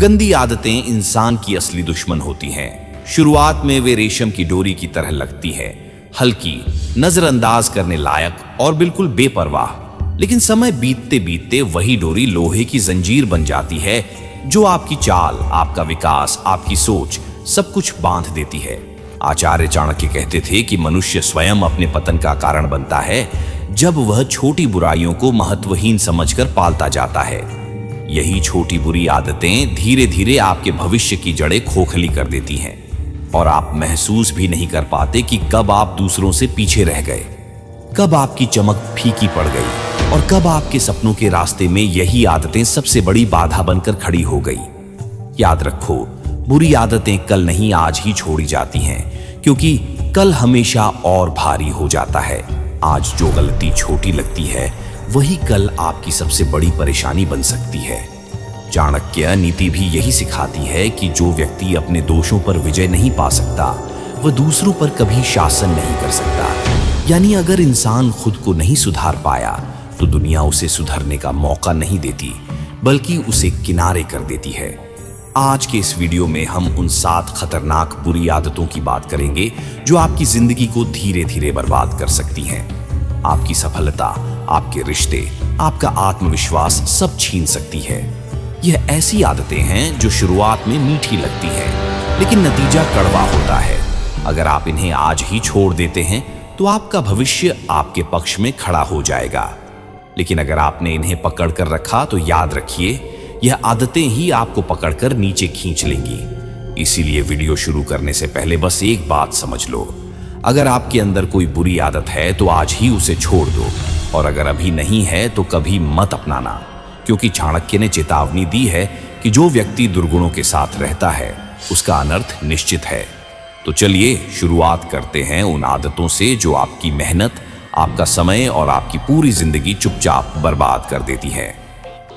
गंदी आदतें इंसान की असली दुश्मन होती हैं। शुरुआत में वे रेशम की डोरी की तरह लगती है, हल्की, नजरअंदाज करने लायक और बिल्कुल बेपरवाह। लेकिन समय बीतते बीतते वही डोरी लोहे की जंजीर बन जाती है जो आपकी चाल, आपका विकास, आपकी सोच सब कुछ बांध देती है। आचार्य चाणक्य कहते थे कि मनुष्य स्वयं अपने पतन का कारण बनता है जब वह छोटी बुराइयों को महत्वहीन समझकर पालता जाता है। यही छोटी बुरी आदतें धीरे धीरे आपके भविष्य की जड़ें खोखली कर देती हैं और आप महसूस भी नहीं कर पाते कि कब आप दूसरों से पीछे रह गए, कब आपकी चमक फीकी पड़ गई और कब आपके सपनों के रास्ते में यही आदतें सबसे बड़ी बाधा बनकर खड़ी हो गई। याद रखो, बुरी आदतें कल नहीं आज ही छोड़ी जाती हैं, क्योंकि कल हमेशा और भारी हो जाता है। आज जो गलती छोटी लगती है वही कल आपकी सबसे बड़ी परेशानी बन सकती है। चाणक्य नीति भी यही सिखाती है कि जो व्यक्ति अपने दोषों पर विजय नहीं पा सकता वह दूसरों पर कभी शासन नहीं कर सकता। यानी अगर इंसान खुद को नहीं सुधार पाया तो दुनिया उसे सुधरने का मौका नहीं देती, बल्कि उसे किनारे कर देती है। आज के इस वीडियो में हम उन 7 खतरनाक बुरी आदतों की बात करेंगे जो आपकी जिंदगी को धीरे धीरे बर्बाद कर सकती हैं। आपकी सफलता, आपके रिश्ते, आपका आत्मविश्वास सब छीन सकती है। यह ऐसी आदतें हैं जो शुरुआत में मीठी लगती हैं, लेकिन नतीजा कड़वा होता है। अगर आप इन्हें आज ही छोड़ देते हैं तो आपका भविष्य आपके पक्ष में खड़ा हो जाएगा। लेकिन अगर आपने इन्हें पकड़ कर रखा तो याद रखिए, यह आदतें ही आपको पकड़कर नीचे खींच लेंगी। इसीलिए वीडियो शुरू करने से पहले बस एक बात समझ लो, अगर आपके अंदर कोई बुरी आदत है तो आज ही उसे छोड़ दो, और अगर अभी नहीं है तो कभी मत अपनाना, क्योंकि चाणक्य ने चेतावनी दी है कि जो व्यक्ति दुर्गुणों के साथ रहता है उसका अनर्थ निश्चित है। तो चलिए शुरुआत करते हैं उन आदतों से जो आपकी मेहनत, आपका समय और आपकी पूरी जिंदगी चुपचाप बर्बाद कर देती है।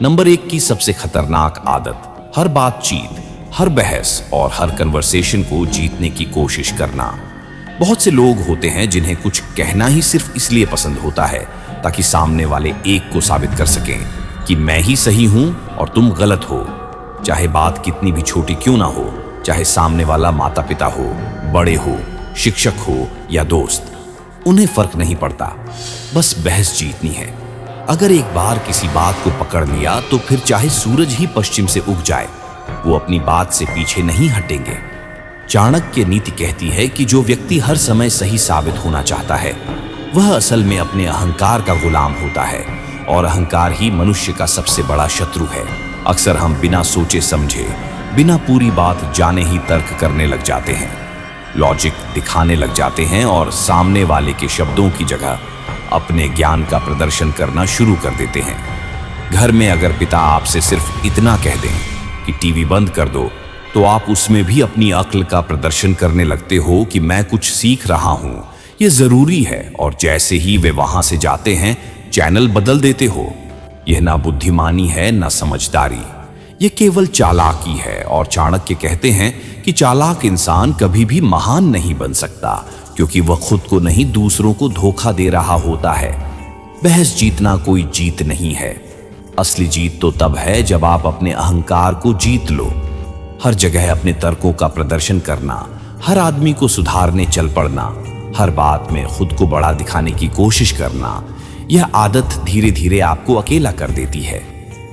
नंबर 1 की सबसे खतरनाक आदत, हर बातचीत, हर बहस और हर कन्वर्सेशन को जीतने की कोशिश करना। बहुत से लोग होते हैं जिन्हें कुछ कहना ही सिर्फ इसलिए पसंद होता है ताकि सामने वाले एक को साबित कर सकें कि मैं ही सही हूं और तुम गलत हो। चाहे बात कितनी भी छोटी क्यों ना हो, चाहे सामने वाला माता पिता हो, बड़े हो, शिक्षक हो या दोस्त, उन्हें फर्क नहीं पड़ता, बस बहस जीतनी है। अगर एक बार किसी बात को पकड़ लिया तो फिर चाहे सूरज ही पश्चिम से उग जाए, वो अपनी बात से पीछे नहीं हटेंगे। चाणक्य नीति कहती है कि जो व्यक्ति हर समय सही साबित होना चाहता है वह असल में अपने अहंकार का गुलाम होता है, और अहंकार ही मनुष्य का सबसे बड़ा शत्रु है। अक्सर हम बिना सोचे समझे, बिना पूरी बात जाने ही तर्क करने लग जाते हैं, लॉजिक दिखाने लग जाते हैं और सामने वाले के शब्दों की जगह अपने ज्ञान का प्रदर्शन करना शुरू कर देते हैं। घर में अगर पिता आपसे सिर्फ इतना कह दें कि टीवी बंद कर दो, तो आप उसमें भी अपनी अक्ल का प्रदर्शन करने लगते हो कि मैं कुछ सीख रहा हूं, यह जरूरी है, और जैसे ही वे वहां से जाते हैं चैनल बदल देते हो। यह ना बुद्धिमानी है ना समझदारी, यह केवल चालाकी है। और चाणक्य कहते हैं कि चालाक इंसान कभी भी महान नहीं बन सकता, क्योंकि वह खुद को नहीं दूसरों को धोखा दे रहा होता है। बहस जीतना कोई जीत नहीं है, असली जीत तो तब है जब आप अपने अहंकार को जीत लो। हर जगह अपने तर्कों का प्रदर्शन करना, हर आदमी को सुधारने चल पड़ना, हर बात में खुद को बड़ा दिखाने की कोशिश करना, यह आदत धीरे धीरे आपको अकेला कर देती है।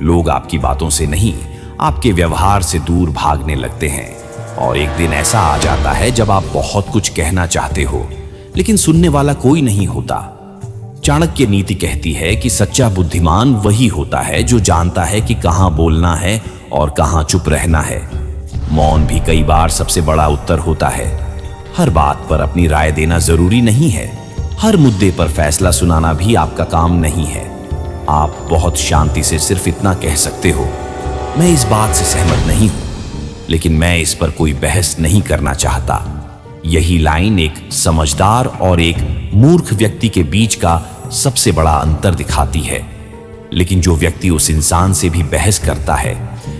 लोग आपकी बातों से नहीं, आपके व्यवहार से दूर भागने लगते हैं, और एक दिन ऐसा आ जाता है जब आप बहुत कुछ कहना चाहते हो लेकिन सुनने वाला कोई नहीं होता। चाणक्य नीति कहती है कि सच्चा बुद्धिमान वही होता है जो जानता है कि कहां बोलना है और कहां चुप रहना है। मौन भी कई बार सबसे बड़ा उत्तर होता है। हर बात पर अपनी राय देना जरूरी नहीं है, हर मुद्दे पर फैसला सुनाना भी आपका काम नहीं है। आप बहुत शांति से सिर्फ इतना कह सकते हो, मैं इस बात से सहमत नहीं हूं, लेकिन मैं इस पर कोई बहस नहीं करना चाहता। यही लाइन एक समझदार और एक मूर्ख व्यक्ति के बीच का सबसे बड़ा अंतर दिखाती है। लेकिन जो व्यक्ति उस इंसान से भी बहस करता है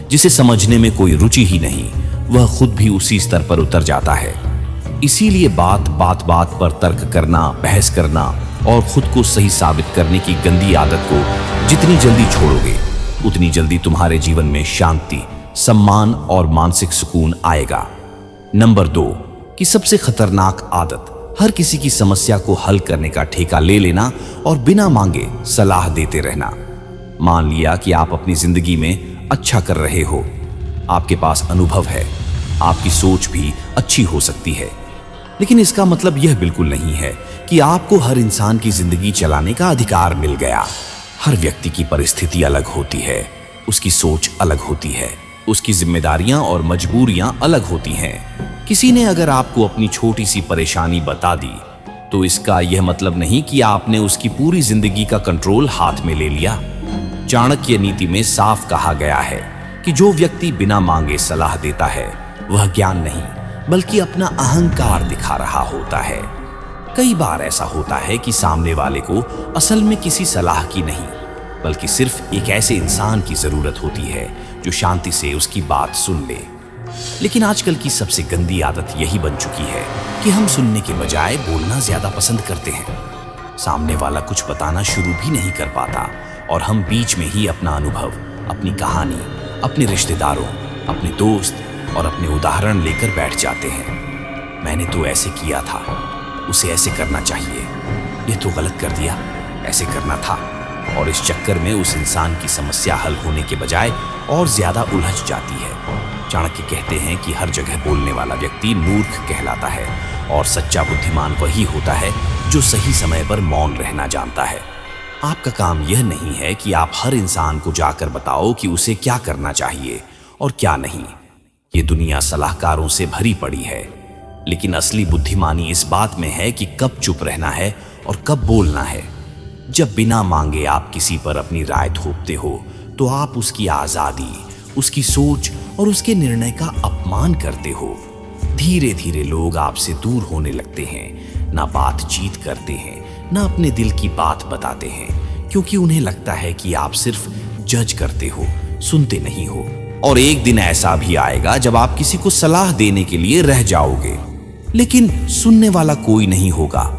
जिसे समझने में कोई रुचि ही नहीं, वह खुद भी उसी स्तर पर उतर जाता है। इसीलिए बात बात पर तर्क करना, बहस करना और खुद को सही साबित करने की गंदी आदत को जितनी जल्दी छोड़ोगे, उतनी जल्दी तुम्हारे जीवन में शांति, सम्मान और मानसिक सुकून आएगा। नंबर 2 कि सबसे खतरनाक आदत, हर किसी की समस्या को हल करने का ठेका ले लेना और बिना मांगे सलाह देते रहना। मान लिया कि आप अपनी जिंदगी में अच्छा कर रहे हो, आपके पास अनुभव है, आपकी सोच भी अच्छी हो सकती है, लेकिन इसका मतलब यह बिल्कुल नहीं है कि आपको हर इंसान की जिंदगी चलाने का अधिकार मिल गया। हर व्यक्ति की परिस्थिति अलग होती है, उसकी सोच अलग होती है, उसकी जिम्मेदारियां और मजबूरियां अलग होती हैं। किसी ने अगर आपको अपनी छोटी सी परेशानी बता दी तो इसका यह मतलब नहीं कि आपने उसकी पूरी जिंदगी का कंट्रोल हाथ में ले लिया। चाणक्य नीति में साफ कहा गया है कि जो व्यक्ति बिना मांगे सलाह देता है वह ज्ञान नहीं बल्कि अपना अहंकार दिखा रहा होता है। कई बार ऐसा होता है कि सामने वाले को असल में किसी सलाह की नहीं बल्कि सिर्फ एक ऐसे इंसान की जरूरत होती है जो शांति से उसकी बात सुन ले। लेकिन आजकल की सबसे गंदी आदत यही बन चुकी है कि हम सुनने के बजाय बोलना ज्यादा पसंद करते हैं। सामने वाला कुछ बताना शुरू भी नहीं कर पाता और हम बीच में ही अपना अनुभव, अपनी कहानी, अपने रिश्तेदारों, अपने दोस्त और अपने उदाहरण लेकर बैठ जाते हैं। मैंने तो ऐसे किया था, उसे ऐसे करना चाहिए, यह तो गलत कर दिया, ऐसे करना था। और इस चक्कर में उस इंसान की समस्या हल होने के बजाय और ज्यादा उलझ जाती है। चाणक्य कहते हैं कि हर जगह बोलने वाला व्यक्ति मूर्ख कहलाता है और सच्चा बुद्धिमान वही होता है जो सही समय पर मौन रहना जानता है। आपका काम यह नहीं है कि आप हर इंसान को जाकर बताओ कि उसे क्या करना चाहिए और क्या नहीं। ये दुनिया सलाहकारों से भरी पड़ी है, लेकिन असली बुद्धिमानी इस बात में है कि कब चुप रहना है और कब बोलना है। जब बिना मांगे आप किसी पर अपनी राय थोपते हो तो आप उसकी आजादी, उसकी सोच और उसके निर्णय का अपमान करते हो। धीरे धीरे लोग आपसे दूर होने लगते हैं, ना बातचीत करते हैं, ना अपने दिल की बात बताते हैं, क्योंकि उन्हें लगता है कि आप सिर्फ जज करते हो, सुनते नहीं हो। और एक दिन ऐसा भी आएगा जब आप किसी को सलाह देने के लिए रह जाओगे, लेकिन सुनने वाला कोई नहीं होगा।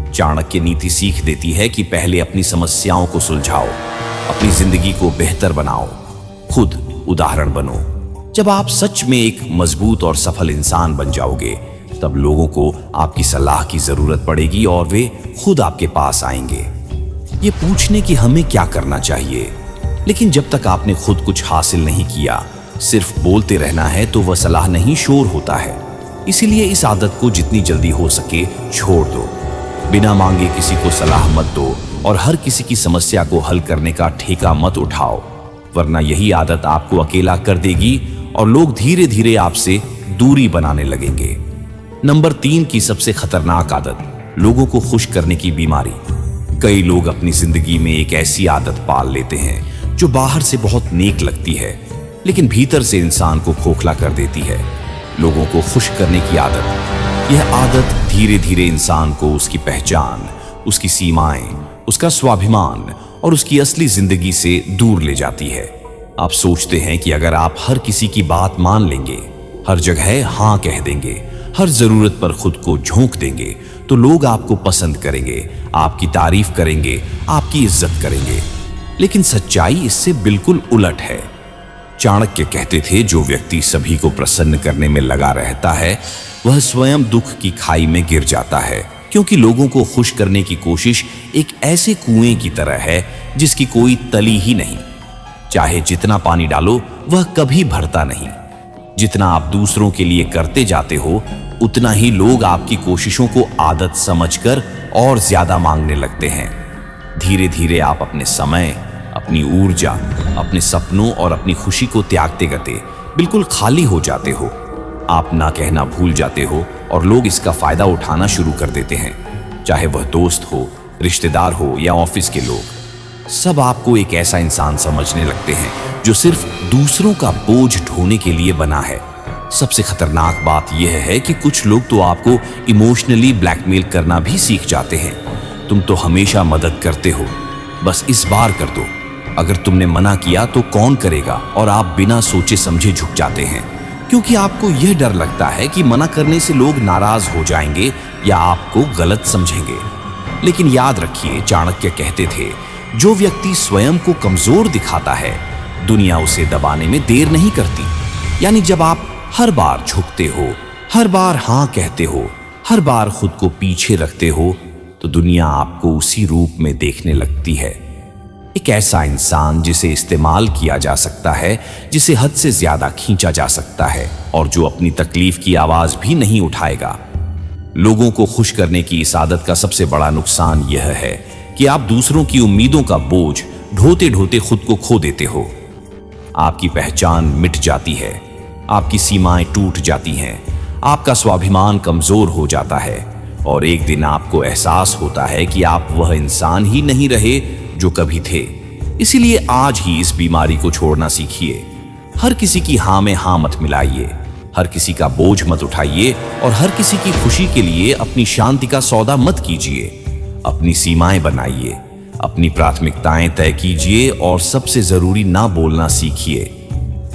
चाणक्य नीति सीख देती है कि पहले अपनी समस्याओं को सुलझाओ, अपनी जिंदगी को बेहतर बनाओ, खुद उदाहरण बनो। जब आप सच में एक मजबूत और सफल इंसान बन जाओगे, तब लोगों को आपकी सलाह की जरूरत पड़ेगी और वे खुद आपके पास आएंगे, ये पूछने कि हमें क्या करना चाहिए। लेकिन जब तक आपने खुद कुछ हासिल नहीं किया, सिर्फ बोलते रहना है, तो वह सलाह नहीं, शोर होता है। इसीलिए इस आदत को जितनी जल्दी हो सके छोड़ दो। बिना मांगे किसी को सलाह मत दो और हर किसी की समस्या को हल करने का ठेका मत उठाओ, वरना यही आदत आपको अकेला कर देगी और लोग धीरे धीरे आपसे दूरी बनाने लगेंगे। नंबर 3 की सबसे खतरनाक आदत, लोगों को खुश करने की बीमारी। कई लोग अपनी जिंदगी में एक ऐसी आदत पाल लेते हैं जो बाहर से बहुत नेक लगती है, लेकिन भीतर से इंसान को खोखला कर देती है। लोगों को खुश करने की आदत, यह आदत धीरे धीरे इंसान को उसकी पहचान, उसकी सीमाएं, उसका स्वाभिमान और उसकी असली जिंदगी से दूर ले जाती है। आप सोचते हैं कि अगर आप हर किसी की बात मान लेंगे, हर जगह हाँ कह देंगे, हर जरूरत पर खुद को झोंक देंगे, तो लोग आपको पसंद करेंगे, आपकी तारीफ करेंगे, आपकी इज्जत करेंगे। लेकिन सच्चाई इससे बिल्कुल उलट है। चाणक्य कहते थे, जो व्यक्ति सभी को प्रसन्न करने में लगा रहता है वह स्वयं दुख की खाई में गिर जाता है, क्योंकि लोगों को खुश करने की कोशिश एक ऐसे कुएं की तरह है जिसकी कोई तली ही नहीं। चाहे जितना पानी डालो वह कभी भरता नहीं। जितना आप दूसरों के लिए करते जाते हो, उतना ही लोग आपकी कोशिशों को आदत समझकर और ज्यादा मांगने लगते हैं। धीरे धीरे आप अपने समय, अपनी ऊर्जा, अपने सपनों और अपनी खुशी को त्यागते गते बिल्कुल खाली हो जाते हो। आप ना कहना भूल जाते हो और लोग इसका फायदा उठाना शुरू कर देते हैं। चाहे वह दोस्त हो, रिश्तेदार हो या ऑफिस के लोग, सब आपको एक ऐसा इंसान समझने लगते हैं जो सिर्फ दूसरों का बोझ ढोने के लिए बना है। सबसे खतरनाक बात यह है कि कुछ लोग तो आपको इमोशनली ब्लैकमेल करना भी सीख जाते हैं। तुम तो हमेशा मदद करते हो, बस इस बार कर दो। अगर तुमने मना किया तो कौन करेगा, और आप बिना सोचे समझे झुक जाते हैं, क्योंकि आपको यह डर लगता है कि मना करने से लोग नाराज हो जाएंगे या आपको गलत समझेंगे। लेकिन याद रखिए, चाणक्य कहते थे, जो व्यक्ति स्वयं को कमजोर दिखाता है, दुनिया उसे दबाने में देर नहीं करती। यानी जब आप हर बार झुकते हो, हर बार हां कहते हो, हर बार खुद को पीछे रखते हो, तो दुनिया आपको उसी रूप में देखने लगती है। एक ऐसा इंसान जिसे इस्तेमाल किया जा सकता है, जिसे हद से ज्यादा खींचा जा सकता है और जो अपनी तकलीफ की आवाज भी नहीं उठाएगा। लोगों को खुश करने की इस आदत का सबसे बड़ा नुकसान यह है कि आप दूसरों की उम्मीदों का बोझ ढोते ढोते खुद को खो देते हो। आपकी पहचान मिट जाती है, आपकी सीमाएं टूट जाती हैं, आपका स्वाभिमान कमजोर हो जाता है और एक दिन आपको एहसास होता है कि आप वह इंसान ही नहीं रहे जो कभी थे। इसीलिए आज ही इस बीमारी को छोड़ना सीखिए। हर किसी की हां में हां मत मिलाइए, हर किसी का बोझ मत उठाइए और हर किसी की खुशी के लिए अपनी शांति का सौदा मत कीजिए। अपनी सीमाएं बनाइए, अपनी प्राथमिकताएं तय कीजिए और सबसे जरूरी ना बोलना सीखिए,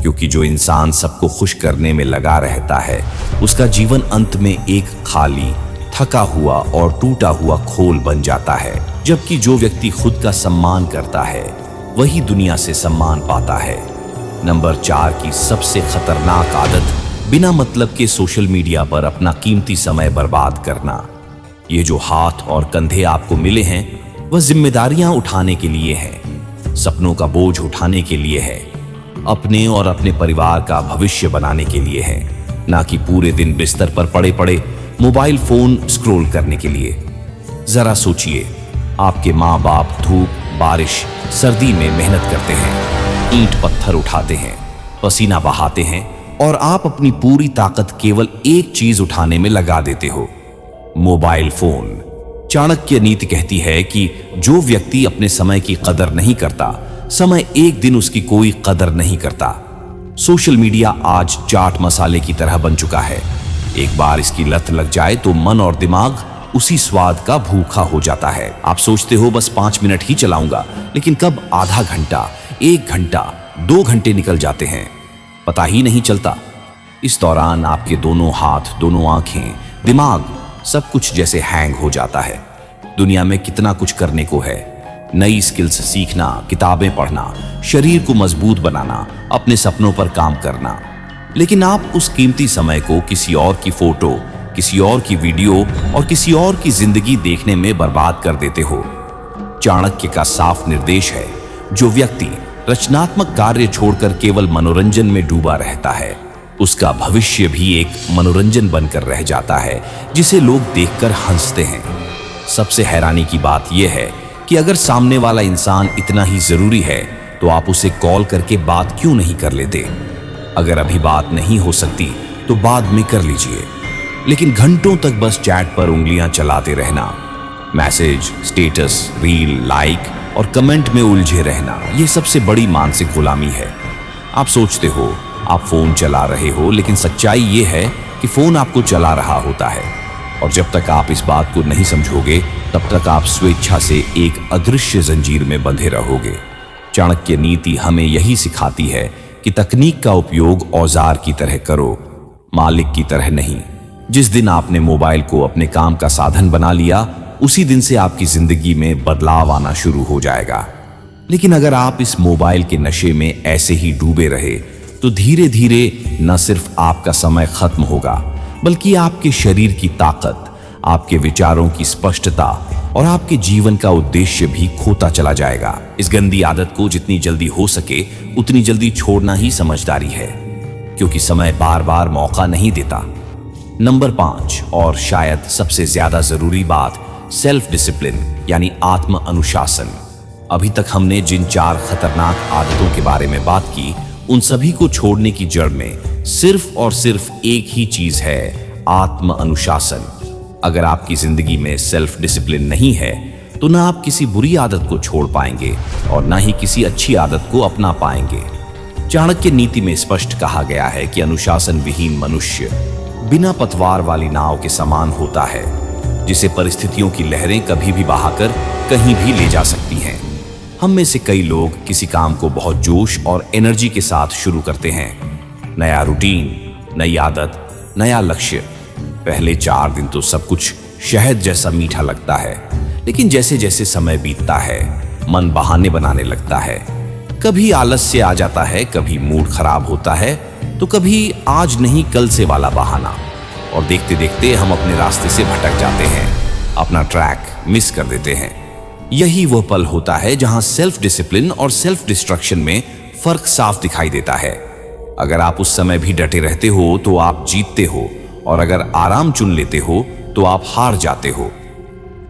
क्योंकि जो इंसान सबको खुश करने में लगा रहता है उसका जीवन अंत में एक खाली, थका हुआ और टूटा हुआ खोल बन जाता है। जबकि जो व्यक्ति खुद का सम्मान करता है वही दुनिया से सम्मान पाता है। नंबर 4 की सबसे खतरनाक आदत, बिना मतलब के सोशल मीडिया पर अपना कीमती समय बर्बाद करना। ये जो हाथ और कंधे आपको मिले हैं वह जिम्मेदारियां उठाने के लिए है, सपनों का बोझ उठाने के लिए है, अपने और अपने परिवार का भविष्य बनाने के लिए है, ना कि पूरे दिन बिस्तर पर पड़े पड़े मोबाइल फोन स्क्रॉल करने के लिए। जरा सोचिए, आपके माँ बाप धूप, बारिश, सर्दी में मेहनत करते हैं, ईंट पत्थर उठाते हैं, पसीना बहाते हैं और आप अपनी पूरी ताकत केवल एक चीज उठाने में लगा देते हो, मोबाइल फोन। चाणक्य नीति कहती है कि जो व्यक्ति अपने समय की कदर नहीं करता, समय एक दिन उसकी कोई कदर नहीं करता। सोशल मीडिया आज चाट मसाले की तरह बन चुका है। एक बार इसकी लत लग जाए तो मन और दिमाग उसी स्वाद का भूखा हो जाता है। आप सोचते हो बस 5 मिनट ही चलाऊंगा, लेकिन कब आधा घंटा, 1 घंटा, 2 घंटे निकल जाते हैं पता ही नहीं चलता। इस दौरान आपके दोनों हाथ, दोनों आंखें, दिमाग, सब कुछ जैसे हैंग हो जाता है। दुनिया में कितना कुछ करने को है, नई स्किल्स सीखना, किताबें पढ़ना, शरीर को मजबूत बनाना, अपने सपनों पर काम करना, लेकिन आप उस कीमती समय को किसी और की फोटो, किसी और की वीडियो और किसी और की जिंदगी देखने में बर्बाद कर देते हो। चाणक्य का साफ निर्देश है, जो व्यक्ति रचनात्मक कार्य छोड़कर केवल मनोरंजन में डूबा रहता है उसका भविष्य भी एक मनोरंजन बनकर रह जाता है जिसे लोग देखकर हंसते हैं। सबसे हैरानी की बात यह है कि अगर सामने वाला इंसान इतना ही जरूरी है तो आप उसे कॉल करके बात क्यों नहीं कर लेते। अगर अभी बात नहीं हो सकती तो बाद में कर लीजिए, लेकिन घंटों तक बस चैट पर उंगलियां चलाते रहना, मैसेज, स्टेटस, रील, लाइक और कमेंट में उलझे रहना, यह सबसे बड़ी मानसिक गुलामी है। आप सोचते हो आप फोन चला रहे हो, लेकिन सच्चाई यह है कि फोन आपको चला रहा होता है और जब तक आप इस बात को नहीं समझोगे तब तक आप स्वेच्छा से एक अदृश्य जंजीर में बंधे रहोगे। चाणक्य नीति हमें यही सिखाती है कि तकनीक का उपयोग औजार की तरह करो, मालिक की तरह नहीं। जिस दिन आपने मोबाइल को अपने काम का साधन बना लिया उसी दिन से आपकी जिंदगी में बदलाव आना शुरू हो जाएगा। लेकिन अगर आप इस मोबाइल के नशे में ऐसे ही डूबे रहे तो धीरे धीरे न सिर्फ आपका समय खत्म होगा बल्कि आपके शरीर की ताकत, आपके विचारों की स्पष्टता और आपके जीवन का उद्देश्य भी खोता चला जाएगा। इस गंदी आदत को जितनी जल्दी हो सके उतनी जल्दी छोड़ना ही समझदारी है, क्योंकि समय बार बार मौका नहीं देता। नंबर 5 और शायद सबसे ज्यादा जरूरी बात, सेल्फ डिसिप्लिन यानी आत्म अनुशासन। अभी तक हमने जिन 4 खतरनाक आदतों के बारे में बात की उन सभी को छोड़ने की जड़ में सिर्फ और सिर्फ एक ही चीज है, आत्म अनुशासन। अगर आपकी जिंदगी में सेल्फ डिसिप्लिन नहीं है तो ना आप किसी बुरी आदत को छोड़ पाएंगे और ना ही किसी अच्छी आदत को अपना पाएंगे। चाणक्य नीति में स्पष्ट कहा गया है कि अनुशासन विहीन मनुष्य बिना पतवार वाली नाव के समान होता है, जिसे परिस्थितियों की लहरें कभी भी बहाकर कहीं भी ले जा सकती हैं। हम में से कई लोग किसी काम को बहुत जोश और एनर्जी के साथ शुरू करते हैं। नया रूटीन, नई आदत, नया लक्ष्य। पहले 4 दिन तो सब कुछ शहद जैसा मीठा लगता है, लेकिन जैसे जैसे समय बीतता है मन बहाने बनाने लगता है। कभी आलस्य आ जाता है, कभी मूड खराब होता है, तो कभी आज नहीं कल से वाला बहाना, और देखते देखते हम अपने रास्ते से भटक जाते हैं, अपना ट्रैक मिस कर देते हैं। यही वह पल होता है जहां सेल्फ डिसिप्लिन और सेल्फ डिस्ट्रक्शन में फर्क साफ दिखाई देता है। अगर आप उस समय भी डटे रहते हो तो आप जीतते हो, और अगर आराम चुन लेते हो तो आप हार जाते हो।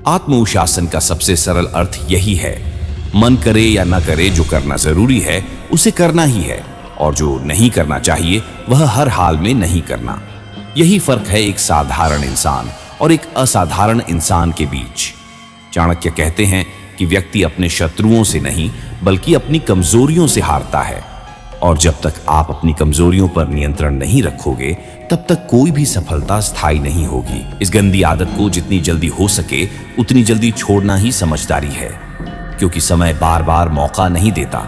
आत्मनुशासन का सबसे सरल अर्थ यही है, मन करे या न करे, जो करना जरूरी है उसे करना ही है, और जो नहीं करना चाहिए वह हर हाल में नहीं करना। यही फर्क है एक साधारण इंसान और एक असाधारण इंसान के बीच। चाणक्य कहते हैं कि व्यक्ति अपने शत्रुओं से नहीं बल्कि अपनी कमजोरियों से हारता है, और जब तक आप अपनी कमजोरियों पर नियंत्रण नहीं रखोगे तब तक कोई भी सफलता स्थायी नहीं होगी। इस गंदी आदत को जितनी जल्दी हो सके उतनी जल्दी छोड़ना ही समझदारी है, क्योंकि समय बार बार मौका नहीं देता।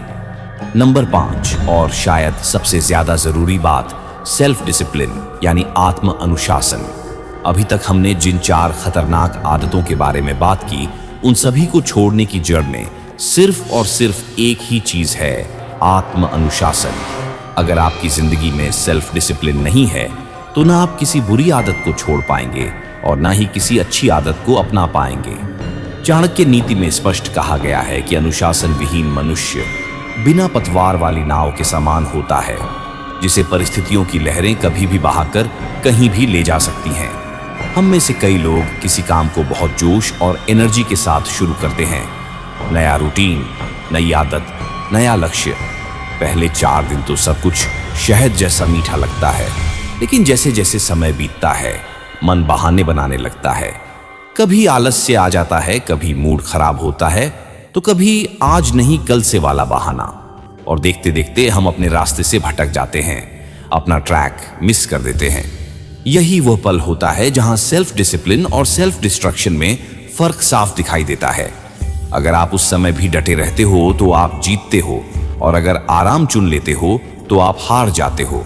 नंबर 5 और शायद सबसे ज्यादा जरूरी बात, सेल्फ डिसिप्लिन यानी आत्म अनुशासन। अभी तक हमने जिन 4 खतरनाक आदतों के बारे में बात की, उन सभी को छोड़ने की जड़ में सिर्फ और सिर्फ एक ही चीज है, आत्म अनुशासन। अगर आपकी जिंदगी में सेल्फ डिसिप्लिन नहीं है तो ना आप किसी बुरी आदत को छोड़ पाएंगे और ना ही किसी अच्छी आदत को अपना पाएंगे। चाणक्य नीति में स्पष्ट कहा गया है कि अनुशासन विहीन मनुष्य बिना पतवार वाली नाव के समान होता है, जिसे परिस्थितियों की लहरें कभी भी बहाकर कहीं भी ले जा सकती हैं। हम में से कई लोग किसी काम को बहुत जोश और एनर्जी के साथ शुरू करते हैं। नया रूटीन, नई आदत, नया लक्ष्य। पहले 4 दिन तो सब कुछ शहद जैसा मीठा लगता है, लेकिन जैसे जैसे समय बीतता है मन बहाने बनाने लगता है। कभी आलस्य आ जाता है, कभी मूड खराब होता है, तो कभी आज नहीं कल से वाला बहाना, और देखते देखते हम अपने रास्ते से भटक जाते हैं, अपना ट्रैक मिस कर देते हैं। यही वह पल होता है जहां सेल्फ डिसिप्लिन और सेल्फ डिस्ट्रक्शन में फर्क साफ दिखाई देता है। अगर आप उस समय भी डटे रहते हो तो आप जीतते हो, और अगर आराम चुन लेते हो तो आप हार जाते हो।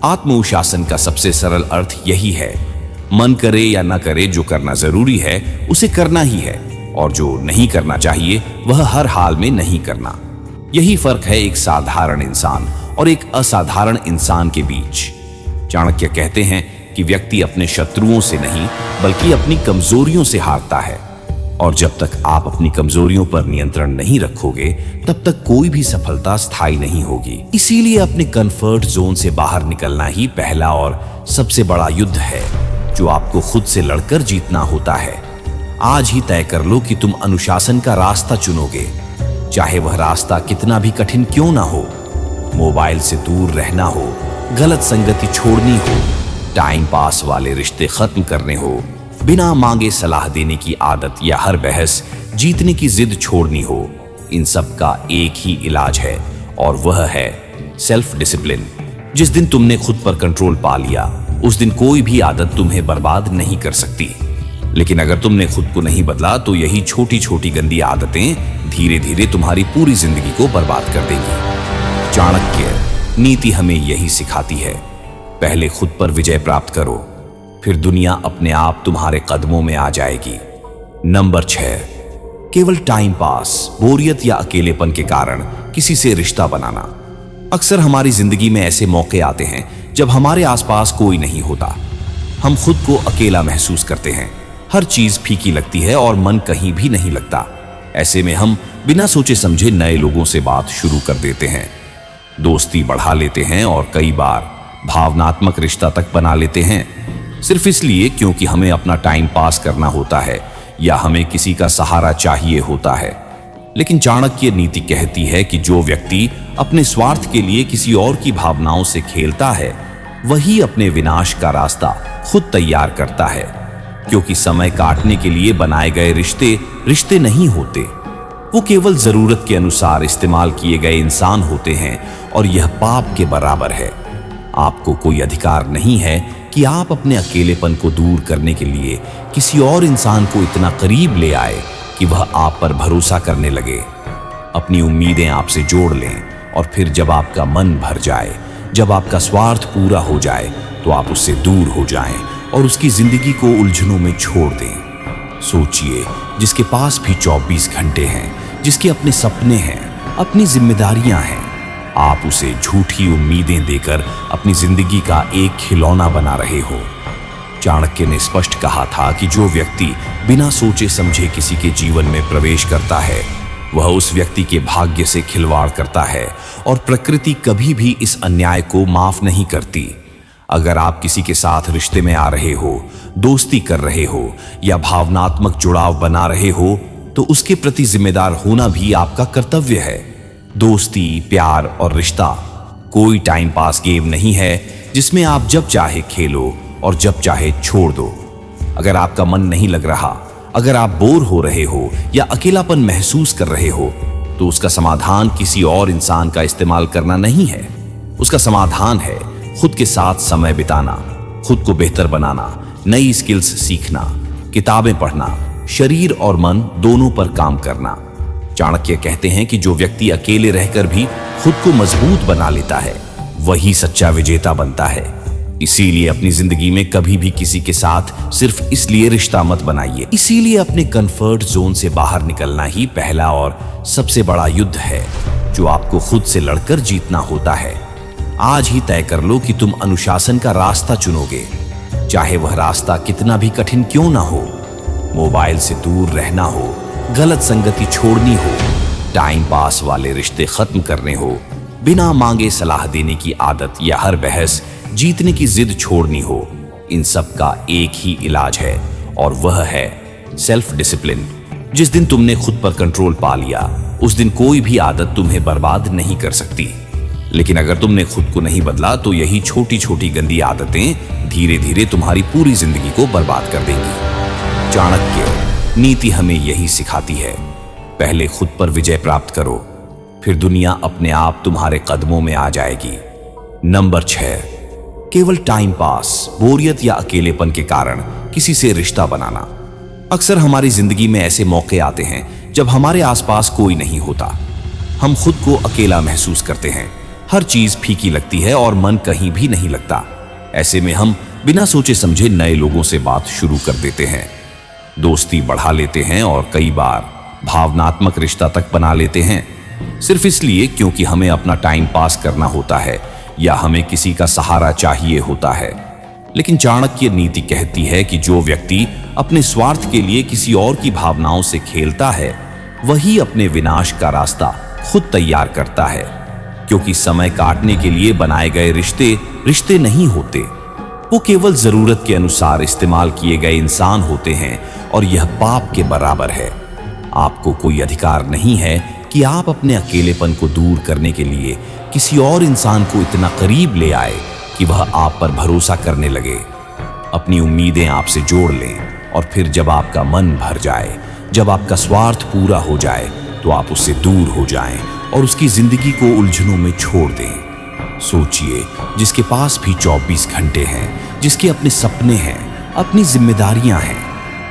आत्मनुशासन का सबसे सरल अर्थ यही है, मन करे या न करे, जो करना जरूरी है उसे करना ही है, और जो नहीं करना चाहिए वह हर हाल में नहीं करना। यही फर्क है एक साधारण इंसान और एक असाधारण इंसान के बीच। चाणक्य कहते हैं कि व्यक्ति अपने शत्रुओं से नहीं बल्कि अपनी कमजोरियों से हारता है, और जब तक आप अपनी कमजोरियों पर नियंत्रण नहीं रखोगे तब तक कोई भी सफलता स्थायी नहीं होगी। इसीलिए अपने कंफर्ट जोन से बाहर निकलना ही पहला और सबसे बड़ा युद्ध है, जो आपको खुद से लड़कर जीतना होता है। आज ही तय कर लो कि तुम अनुशासन का रास्ता चुनोगे, चाहे वह रास्ता कितना भी कठिन क्यों ना हो। मोबाइल से दूर रहना हो, गलत संगति छोड़नी हो, टाइम पास वाले रिश्ते खत्म करने हो, बिना मांगे सलाह देने की आदत या हर बहस जीतने की जिद छोड़नी हो, इन सब का एक ही इलाज है, और वह है सेल्फ डिसिप्लिन। जिस दिन तुमने खुद पर कंट्रोल पा लिया उस दिन कोई भी आदत तुम्हें बर्बाद नहीं कर सकती। लेकिन अगर तुमने खुद को नहीं बदला तो यही छोटी छोटी गंदी आदतें धीरे धीरे तुम्हारी पूरी जिंदगी को बर्बाद कर देंगी। चाणक्य नीति हमें यही सिखाती है, पहले खुद पर विजय प्राप्त करो, फिर दुनिया अपने आप तुम्हारे कदमों में आ जाएगी। नंबर 6, केवल टाइम पास, बोरियत या अकेलेपन के कारण किसी से रिश्ता बनाना। अक्सर हमारी जिंदगी में ऐसे मौके आते हैं जब हमारे आसपास कोई नहीं होता। हम खुद को अकेला महसूस करते हैं, हर चीज फीकी लगती है और मन कहीं भी नहीं लगता। ऐसे में हम बिना सोचे समझे नए लोगों से बात शुरू कर देते हैं, दोस्ती बढ़ा लेते हैं और कई बार भावनात्मक रिश्ता तक बना लेते हैं, सिर्फ इसलिए क्योंकि हमें अपना टाइम पास करना होता है या हमें किसी का सहारा चाहिए होता है। लेकिन चाणक्य नीति कहती है कि जो व्यक्ति अपने स्वार्थ के लिए किसी और की भावनाओं से खेलता है वही अपने विनाश का रास्ता खुद तैयार करता है, क्योंकि समय काटने के लिए बनाए गए रिश्ते रिश्ते नहीं होते, वो केवल जरूरत के अनुसार इस्तेमाल किए गए इंसान होते हैं, और यह पाप के बराबर है। आपको कोई अधिकार नहीं है कि आप अपने अकेलेपन को दूर करने के लिए किसी और इंसान को इतना करीब ले आए कि वह आप पर भरोसा करने लगे, अपनी उम्मीदें आपसे जोड़ लें, और फिर जब आपका मन भर जाए, जब आपका स्वार्थ पूरा हो जाए तो आप उससे दूर हो जाएं और उसकी जिंदगी को उलझनों में छोड़ दें। सोचिए, जिसके पास भी 24 घंटे हैं, जिसके अपने सपने हैं, अपनी जिम्मेदारियां हैं। आप उसे झूठी उम्मीदें देकर अपनी जिंदगी का एक खिलौना बना रहे हो। चाणक्य ने स्पष्ट कहा था कि जो व्यक्ति बिना सोचे समझे किसी के जीवन में प्रवेश करता है वह उस व्यक्ति के भाग्य से खिलवाड़ करता है और प्रकृति कभी भी इस अन्याय को माफ नहीं करती। अगर आप किसी के साथ रिश्ते में आ रहे हो, दोस्ती कर रहे हो या भावनात्मक जुड़ाव बना रहे हो तो उसके प्रति जिम्मेदार होना भी आपका कर्तव्य है। दोस्ती, प्यार और रिश्ता कोई टाइम पास गेम नहीं है जिसमें आप जब चाहे खेलो और जब चाहे छोड़ दो। अगर आपका मन नहीं लग रहा, अगर आप बोर हो रहे हो या अकेलापन महसूस कर रहे हो तो उसका समाधान किसी और इंसान का इस्तेमाल करना नहीं है। उसका समाधान है खुद के साथ समय बिताना, खुद को बेहतर बनाना, नई स्किल्स सीखना, किताबें पढ़ना, शरीर और मन दोनों पर काम करना। चाणक्य कहते हैं कि जो व्यक्ति अकेले रहकर भी खुद को मजबूत बना लेता है वही सच्चा विजेता बनता है। इसीलिए अपनी जिंदगी में कभी भी किसी के साथ सिर्फ इसलिए रिश्ता मत बनाइए। इसीलिए अपने कंफर्ट जोन से बाहर निकलना ही पहला और सबसे बड़ा युद्ध है जो आपको खुद से लड़कर जीतना होता है। आज ही तय कर लो कि तुम अनुशासन का रास्ता चुनोगे, चाहे वह रास्ता कितना भी कठिन क्यों ना हो। मोबाइल से दूर रहना हो, गलत संगति छोड़नी हो, टाइम पास वाले रिश्ते खत्म करने हो, बिना मांगे सलाह देने की आदत या हर बहस जीतने की जिद छोड़नी हो, इन सब का एक ही इलाज है और वह है सेल्फ डिसिप्लिन। जिस दिन तुमने खुद पर कंट्रोल पा लिया उस दिन कोई भी आदत तुम्हें बर्बाद नहीं कर सकती। लेकिन अगर तुमने खुद को नहीं बदला तो यही छोटी छोटी गंदी आदतें धीरे धीरे तुम्हारी पूरी जिंदगी को बर्बाद कर देंगी। चाणक्य नीति हमें यही सिखाती है, पहले खुद पर विजय प्राप्त करो, फिर दुनिया अपने आप तुम्हारे कदमों में आ जाएगी। नंबर 6, केवल टाइम पास, बोरियत या अकेलेपन के कारण किसी से रिश्ता बनाना। अक्सर हमारी जिंदगी में ऐसे मौके आते हैं जब हमारे आसपास कोई नहीं होता। हम खुद को अकेला महसूस करते हैं, हर चीज फीकी लगती है और मन कहीं भी नहीं लगता। ऐसे में हम बिना सोचे समझे नए लोगों से बात शुरू कर देते हैं, दोस्ती बढ़ा लेते हैं और कई बार भावनात्मक रिश्ता तक बना लेते हैं, सिर्फ इसलिए क्योंकि हमें अपना टाइम पास करना होता है या हमें किसी का सहारा चाहिए होता है। लेकिन चाणक्य नीति कहती है कि जो व्यक्ति अपने स्वार्थ के लिए किसी और की भावनाओं से खेलता है वही अपने विनाश का रास्ता खुद तैयार करता है। क्योंकि समय काटने के लिए बनाए गए रिश्ते रिश्ते नहीं होते, वो केवल जरूरत के अनुसार इस्तेमाल किए गए इंसान होते हैं और यह पाप के बराबर है। आपको कोई अधिकार नहीं है कि आप अपने अकेलेपन को दूर करने के लिए किसी और इंसान को इतना करीब ले आए कि वह आप पर भरोसा करने लगे, अपनी उम्मीदें आपसे जोड़ लें और फिर जब आपका मन भर जाए, जब आपका स्वार्थ पूरा हो जाए तो आप उससे दूर हो जाएं और उसकी जिंदगी को उलझनों में छोड़ दें। सोचिए, जिसके पास भी 24 घंटे हैं, जिसके अपने सपने हैं, अपनी जिम्मेदारियां हैं,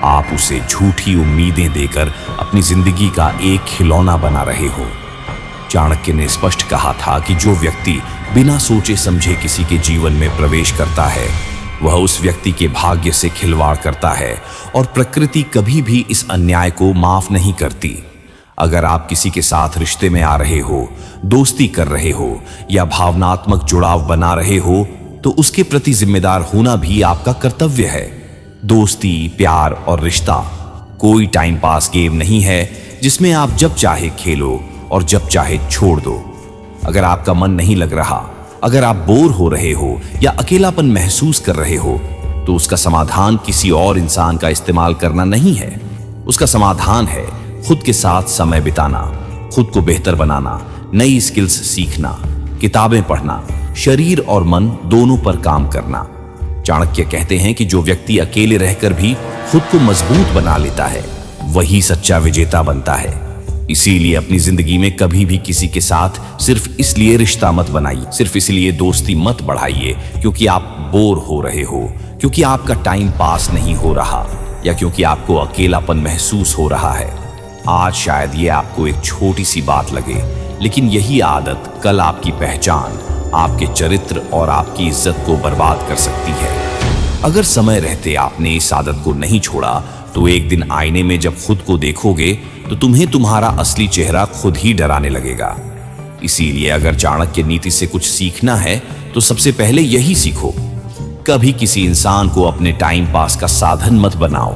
आप उसे झूठी उम्मीदें देकर अपनी जिंदगी का एक खिलौना बना रहे हो। चाणक्य ने स्पष्ट कहा था कि जो व्यक्ति बिना सोचे समझे किसी के जीवन में प्रवेश करता है वह उस व्यक्ति के भाग्य से खिलवाड़ करता है और प्रकृति कभी भी इस अन्याय को माफ नहीं करती। अगर आप किसी के साथ रिश्ते में आ रहे हो, दोस्ती कर रहे हो या भावनात्मक जुड़ाव बना रहे हो तो उसके प्रति जिम्मेदार होना भी आपका कर्तव्य है। दोस्ती, प्यार और रिश्ता कोई टाइम पास गेम नहीं है जिसमें आप जब चाहे खेलो और जब चाहे छोड़ दो। अगर आपका मन नहीं लग रहा, अगर आप बोर हो रहे हो या अकेलापन महसूस कर रहे हो तो उसका समाधान किसी और इंसान का इस्तेमाल करना नहीं है। उसका समाधान है खुद के साथ समय बिताना, खुद को बेहतर बनाना, नई स्किल्स सीखना, किताबें पढ़ना, शरीर और मन दोनों पर काम करना। चाणक्य कहते हैं कि जो व्यक्ति अकेले रहकर भी खुद को मजबूत बना लेता है वही सच्चा विजेता बनता है। इसीलिए अपनी जिंदगी में कभी भी किसी के साथ सिर्फ इसलिए रिश्ता मत बनाइए, सिर्फ इसलिए दोस्ती मत बढ़ाइए क्योंकि आप बोर हो रहे हो, क्योंकि आपका टाइम पास नहीं हो रहा या क्योंकि आपको अकेलापन महसूस हो रहा है। आज शायद ये आपको एक छोटी सी बात लगे, लेकिन यही आदत कल आपकी पहचान, आपके चरित्र और आपकी इज्जत को बर्बाद कर सकती है। अगर समय रहते आपने इस आदत को नहीं छोड़ा तो एक दिन आईने में जब खुद को देखोगे तो तुम्हें तुम्हारा असली चेहरा खुद ही डराने लगेगा। इसीलिए अगर चाणक्य नीति से कुछ सीखना है तो सबसे पहले यही सीखो, कभी किसी इंसान को अपने टाइम पास का साधन मत बनाओ।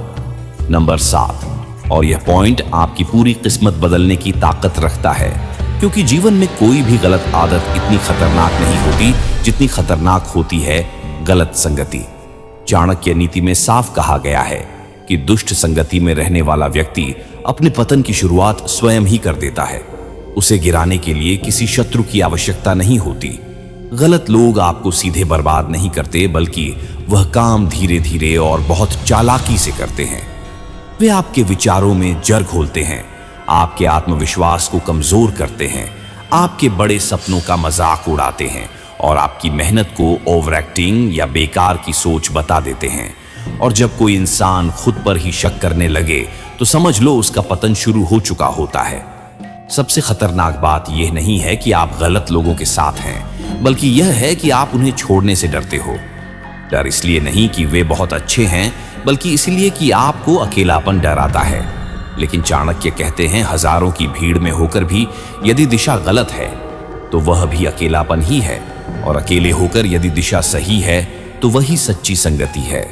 नंबर 7, और यह पॉइंट आपकी पूरी किस्मत बदलने की ताकत रखता है, क्योंकि जीवन में कोई भी गलत आदत इतनी खतरनाक नहीं होती जितनी खतरनाक होती है गलत संगति। चाणक्य नीति में साफ कहा गया है कि दुष्ट संगति में रहने वाला व्यक्ति अपने पतन की शुरुआत स्वयं ही कर देता है। उसे गिराने के लिए किसी शत्रु की आवश्यकता नहीं होती। गलत लोग आपको सीधे बर्बाद नहीं करते, बल्कि वह काम धीरे धीरे और बहुत चालाकी से करते हैं। वे आपके विचारों में जड़ घोलते हैं, आपके आत्मविश्वास को कमजोर करते हैं, आपके बड़े सपनों का मजाक उड़ाते हैं और आपकी मेहनत को ओवर एक्टिंग या बेकार की सोच बता देते हैं। और जब कोई इंसान खुद पर ही शक करने लगे तो समझ लो उसका पतन शुरू हो चुका होता है। सबसे खतरनाक बात यह नहीं है कि आप गलत लोगों के साथ हैं, बल्कि यह है कि आप उन्हें छोड़ने से डरते हो। डर इसलिए नहीं कि वे बहुत अच्छे हैं, बल्कि इसलिए कि आपको अकेलापन डराता है। लेकिन चाणक्य कहते हैं, हजारों की भीड़ में होकर भी यदि दिशा गलत है तो वह भी अकेलापन ही है, और अकेले होकर यदि दिशा सही है तो वही सच्ची संगति है।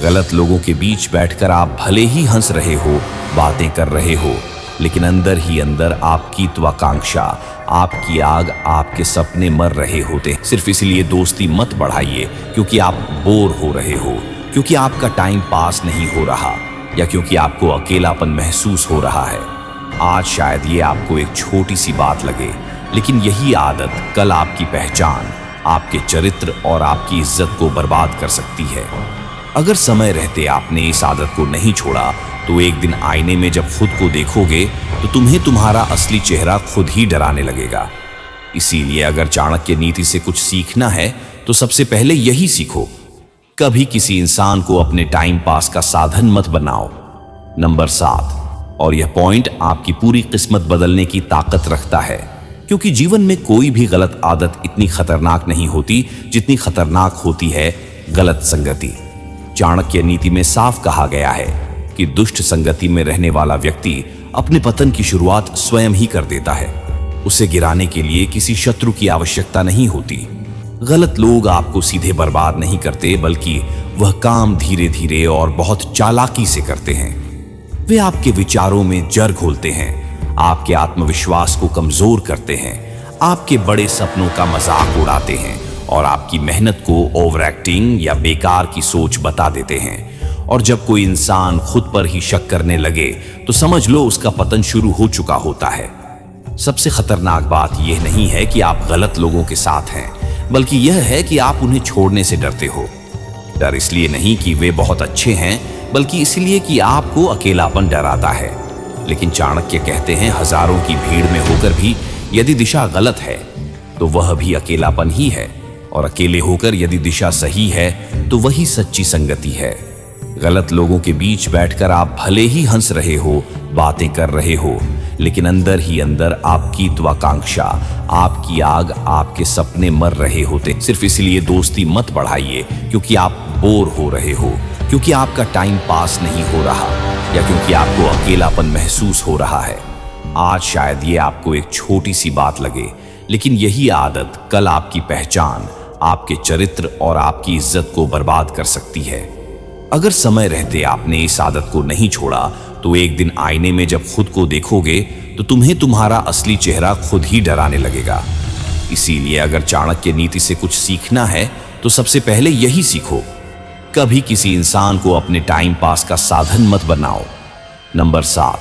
गलत लोगों के बीच बैठकर आप भले ही हंस रहे हो, बातें कर रहे हो, लेकिन अंदर ही अंदर आपकी त्वाकांक्षा, आपकी आग, आपके सपने मर रहे होते हैं। सिर्फ इसलिए दोस्ती मत बढ़ाइए क्योंकि आप बोर हो रहे हो, क्योंकि आपका टाइम पास नहीं हो रहा, या क्योंकि आपको अकेलापन महसूस हो रहा है। आज शायद ये आपको एक छोटी सी बात लगे, लेकिन यही आदत कल आपकी पहचान, आपके चरित्र और आपकी इज्जत को बर्बाद कर सकती है। अगर समय रहते आपने इस आदत को नहीं छोड़ा तो एक दिन आईने में जब खुद को देखोगे तो तुम्हें तुम्हारा असली चेहरा खुद ही डराने लगेगा। इसीलिए अगर चाणक्य नीति से कुछ सीखना है तो सबसे पहले यही सीखो, कभी किसी इंसान को अपने टाइम पास का साधन मत बनाओ। नंबर 7, और यह पॉइंट आपकी पूरी किस्मत बदलने की ताकत रखता है, क्योंकि जीवन में कोई भी गलत आदत इतनी खतरनाक नहीं होती जितनी खतरनाक होती है गलत संगति। चाणक्य नीति में साफ कहा गया है कि दुष्ट संगति में रहने वाला व्यक्ति अपने पतन की शुरुआत स्वयं ही कर देता है। उसे गिराने के लिए किसी शत्रु की आवश्यकता नहीं होती। गलत लोग आपको सीधे बर्बाद नहीं करते, बल्कि वह काम धीरे धीरे और बहुत चालाकी से करते हैं। वे आपके विचारों में जड़ घोलते हैं, आपके आत्मविश्वास को कमजोर करते हैं, आपके बड़े सपनों का मजाक उड़ाते हैं और आपकी मेहनत को ओवर एक्टिंग या बेकार की सोच बता देते हैं। और जब कोई इंसान खुद पर ही शक करने लगे तो समझ लो उसका पतन शुरू हो चुका होता है। सबसे खतरनाक बात यह नहीं है कि आप गलत लोगों के साथ हैं, बल्कि यह है कि आप उन्हें छोड़ने से डरते हो। डर इसलिए नहीं कि वे बहुत अच्छे हैं, बल्कि इसलिए कि आपको अकेलापन डराता है। लेकिन चाणक्य कहते हैं, हजारों की भीड़ में होकर भी यदि दिशा गलत है तो वह भी अकेलापन ही है, और अकेले होकर यदि दिशा सही है तो वही सच्ची संगति है। गलत लोगों के बीच बैठकर आप भले ही हंस रहे हो, बातें कर रहे हो, लेकिन अंदर ही अंदर आपकी त्वाकांक्षा, आपकी आग, आपके सपने मर रहे होते। सिर्फ इसलिए दोस्ती मत बढ़ाइए क्योंकि आप बोर हो रहे हो, क्योंकि आपका टाइम पास नहीं हो रहा, या क्योंकि आपको अकेलापन महसूस हो रहा है। आज शायद ये आपको एक छोटी सी बात लगे, लेकिन यही आदत कल आपकी पहचान, आपके चरित्र और आपकी इज्जत को बर्बाद कर सकती है। अगर समय रहते आपने इस आदत को नहीं छोड़ा तो एक दिन आईने में जब खुद को देखोगे तो तुम्हें तुम्हारा असली चेहरा खुद ही डराने लगेगा। इसीलिए अगर चाणक्य नीति से कुछ सीखना है तो सबसे पहले यही सीखो, कभी किसी इंसान को अपने टाइम पास का साधन मत बनाओ। नंबर 7,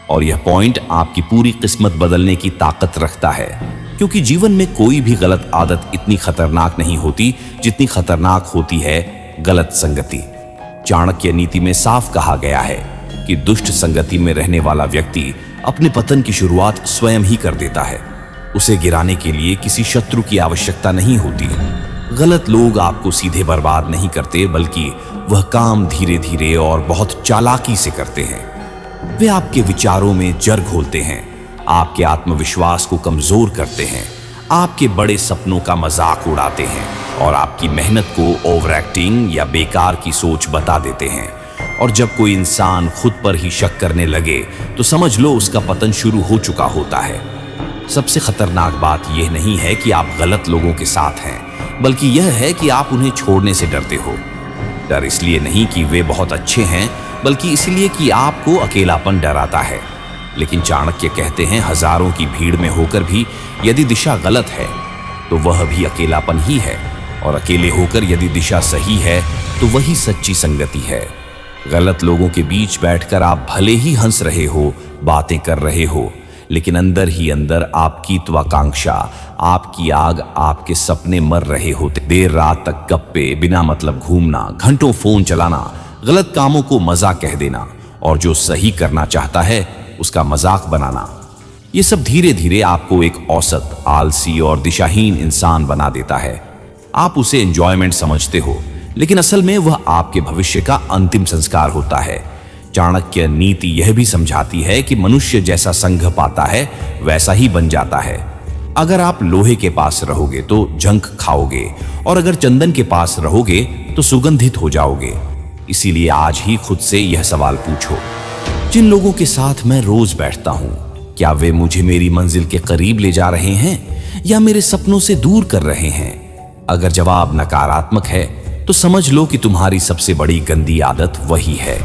और यह पॉइंट आपकी पूरी किस्मत बदलने की ताकत रखता है, क्योंकि जीवन में कोई भी गलत आदत इतनी खतरनाक नहीं होती जितनी खतरनाक होती है गलत संगति। चाणक्य नीति में साफ कहा गया है कि दुष्ट संगति में रहने वाला व्यक्ति अपने पतन की शुरुआत स्वयं ही कर देता है। उसे गिराने के लिए किसी शत्रु की आवश्यकता नहीं होती। गलत लोग आपको सीधे बर्बाद नहीं करते, बल्कि वह काम धीरे धीरे और बहुत चालाकी से करते हैं। वे आपके विचारों में जड़ घोलते हैं, आपके आत्मविश्वास को कमजोर करते हैं, आपके बड़े सपनों का मजाक उड़ाते हैं और आपकी मेहनत को ओवर एक्टिंग या बेकार की सोच बता देते हैं। और जब कोई इंसान खुद पर ही शक करने लगे तो समझ लो उसका पतन शुरू हो चुका होता है। सबसे खतरनाक बात यह नहीं है कि आप गलत लोगों के साथ हैं, बल्कि यह है कि आप उन्हें छोड़ने से डरते हो। डर इसलिए नहीं कि वे बहुत अच्छे हैं, बल्कि इसलिए कि आपको अकेलापन डराता है। लेकिन चाणक्य कहते हैं, हजारों की भीड़ में होकर भी यदि दिशा गलत है तो वह भी अकेलापन ही है, और अकेले होकर यदि दिशा सही है तो वही सच्ची संगति है। गलत लोगों के बीच बैठकर आप भले ही हंस रहे हो, बातें कर रहे हो, लेकिन अंदर ही अंदर आपकी त्वाकांक्षा, आपकी आग, आपके सपने मर रहे होते। देर रात तक गप्पे, बिना मतलब घूमना, घंटों फोन चलाना, गलत कामों को मजाक कह देना, और जो सही करना चाहता है उसका मजाक बनाना, ये सब धीरे धीरे आपको एक औसत, आलसी और दिशाहीन इंसान बना देता है। आप उसे एंजॉयमेंट समझते हो, लेकिन असल में वह आपके भविष्य का अंतिम संस्कार होता है। चाणक्य नीति यह भी समझाती है कि मनुष्य जैसा संघ पाता है वैसा ही बन जाता है। अगर आप लोहे के पास रहोगे तो जंग खाओगे, और अगर चंदन के पास रहोगे तो सुगंधित हो जाओगे। इसीलिए आज ही खुद से यह सवाल पूछो, जिन लोगों के साथ मैं रोज बैठता हूं, क्या वे मुझे मेरी मंजिल के करीब ले जा रहे हैं या मेरे सपनों से दूर कर रहे हैं? अगर जवाब नकारात्मक है तो समझ लो कि तुम्हारी सबसे बड़ी गंदी आदत वही है।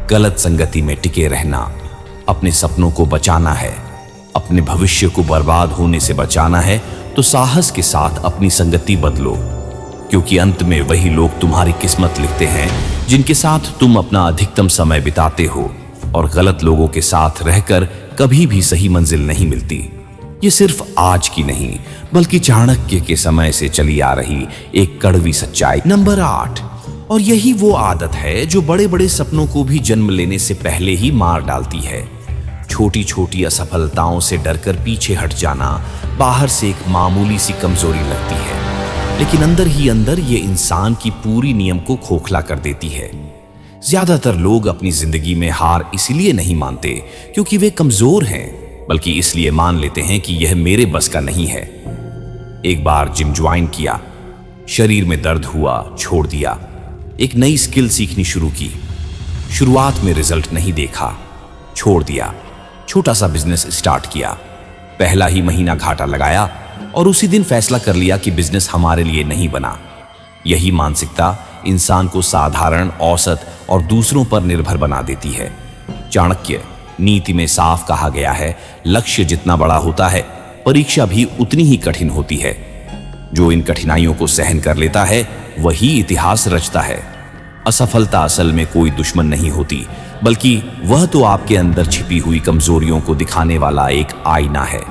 गलत संगति में टिके रहना। अपने सपनों को बचाना है, अपने भविष्य को बर्बाद होने से बचाना है, तो साहस के साथ अपनी संगति बदलो, क्योंकि अंत में वही लोग तुम्हारी किस्मत लिखते हैं जिनके साथ तुम अपना अधिकतम समय बिताते हो। और गलत लोगों के साथ रहकर कभी भी सही मंजिल नहीं मिलती। ये सिर्फ आज की नहीं, बल्कि चाणक्य के समय से चली आ रही एक कड़वी सच्चाई। नंबर 8, और यही वो आदत है जो बड़े बड़े सपनों को भी जन्म लेने से पहले ही मार डालती है। छोटी छोटी असफलताओं से डरकर पीछे हट जाना बाहर से एक मामूली सी कमजोरी लगती है, लेकिन अंदर ही अंदर ये इंसान की पूरी नियम को खोखला कर देती है। ज्यादातर लोग अपनी जिंदगी में हार इसलिए नहीं मानते क्योंकि वे कमजोर हैं, बल्कि इसलिए मान लेते हैं कि यह मेरे बस का नहीं है। एक बार जिम ज्वाइन किया, शरीर में दर्द हुआ, छोड़ दिया। एक नई स्किल सीखनी शुरू की, शुरुआत में रिजल्ट नहीं देखा, छोड़ दिया। छोटा सा बिजनेस स्टार्ट किया, पहला ही महीना घाटा लगाया और उसी दिन फैसला कर लिया कि बिजनेस हमारे लिए नहीं बना। यही मानसिकता इंसान को साधारण, औसत और दूसरों पर निर्भर बना देती है। चाणक्य नीति में साफ कहा गया है, लक्ष्य जितना बड़ा होता है, परीक्षा भी उतनी ही कठिन होती है। जो इन कठिनाइयों को सहन कर लेता है वही इतिहास रचता है। असफलता असल में कोई दुश्मन नहीं होती, बल्कि वह तो आपके अंदर छिपी हुई कमजोरियों को दिखाने वाला एक आईना है।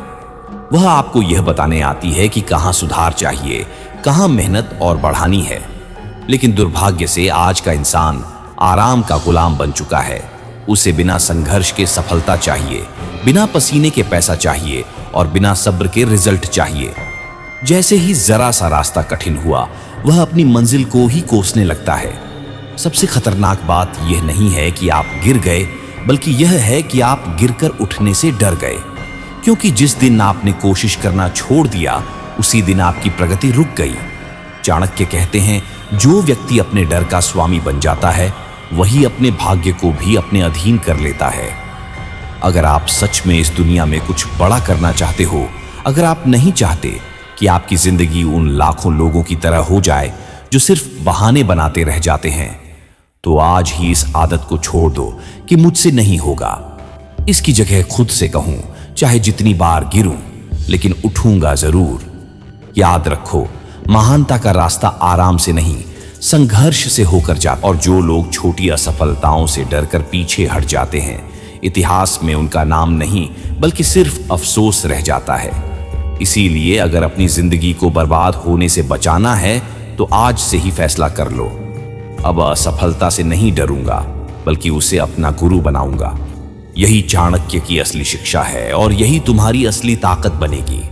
वह आपको यह बताने आती है कि कहां सुधार चाहिए, कहां मेहनत और बढ़ानी है। लेकिन दुर्भाग्य से आज का इंसान आराम का गुलाम बन चुका है। उसे बिना संघर्ष के सफलता चाहिए, बिना पसीने के पैसा चाहिए और बिना सब्र के रिजल्ट चाहिए। जैसे ही जरा सा रास्ता कठिन हुआ, वह अपनी मंजिल को ही कोसने लगता है। सबसे खतरनाक बात यह नहीं है कि आप गिर गए, बल्कि यह है कि आप गिरकर उठने से डर गए, क्योंकि जिस दिन आपने कोशिश करना छोड़ दिया उसी दिन आपकी प्रगति रुक गई। चाणक्य कहते हैं, जो व्यक्ति अपने डर का स्वामी बन जाता है वही अपने भाग्य को भी अपने अधीन कर लेता है। अगर आप सच में इस दुनिया में कुछ बड़ा करना चाहते हो, अगर आप नहीं चाहते कि आपकी जिंदगी उन लाखों लोगों की तरह हो जाए जो सिर्फ बहाने बनाते रह जाते हैं, तो आज ही इस आदत को छोड़ दो कि मुझसे नहीं होगा। इसकी जगह खुद से कहूं, चाहे जितनी बार गिरूं, लेकिन उठूंगा जरूर। याद रखो, महानता का रास्ता आराम से नहीं, संघर्ष से होकर जाता। और जो लोग छोटी असफलताओं से डरकर पीछे हट जाते हैं, इतिहास में उनका नाम नहीं बल्कि सिर्फ अफसोस रह जाता है। इसीलिए अगर अपनी जिंदगी को बर्बाद होने से बचाना है तो आज से ही फैसला कर लो, अब असफलता से नहीं डरूंगा बल्कि उसे अपना गुरु बनाऊंगा। यही चाणक्य की असली शिक्षा है और यही तुम्हारी असली ताकत बनेगी।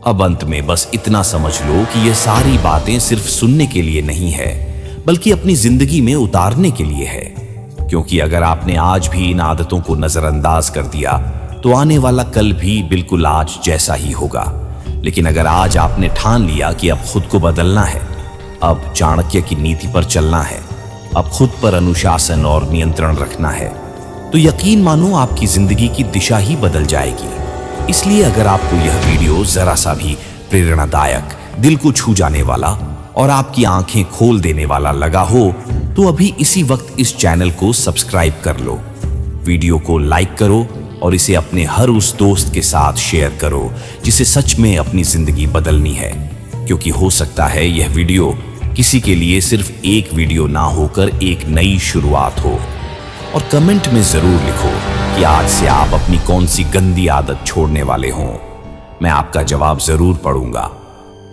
अब अंत में बस इतना समझ लो कि ये सारी बातें सिर्फ सुनने के लिए नहीं है, बल्कि अपनी जिंदगी में उतारने के लिए है। क्योंकि अगर आपने आज भी इन आदतों को नजरअंदाज कर दिया तो आने वाला कल भी बिल्कुल आज जैसा ही होगा। लेकिन अगर आज आपने ठान लिया कि अब खुद को बदलना है, अब चाणक्य की नीति पर चलना है, अब खुद पर अनुशासन और नियंत्रण रखना है, तो यकीन मानो आपकी जिंदगी की दिशा ही बदल जाएगी। इसलिए अगर आपको यह वीडियो जरा सा भी प्रेरणादायक, दिल को छू जाने वाला और आपकी आंखें खोल देने वाला लगा हो, तो अभी इसी वक्त इस चैनल को सब्सक्राइब कर लो, वीडियो को लाइक करो और इसे अपने हर उस दोस्त के साथ शेयर करो जिसे सच में अपनी जिंदगी बदलनी है, क्योंकि हो सकता है यह वीडियो किसी के लिए सिर्फ एक वीडियो ना होकर एक नई शुरुआत हो। और कमेंट में जरूर लिखो कि आज से आप अपनी कौन सी गंदी आदत छोड़ने वाले हों। मैं आपका जवाब जरूर पढ़ूंगा।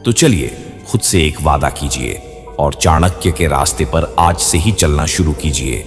तो चलिए खुद से एक वादा कीजिए और चाणक्य के रास्ते पर आज से ही चलना शुरू कीजिए।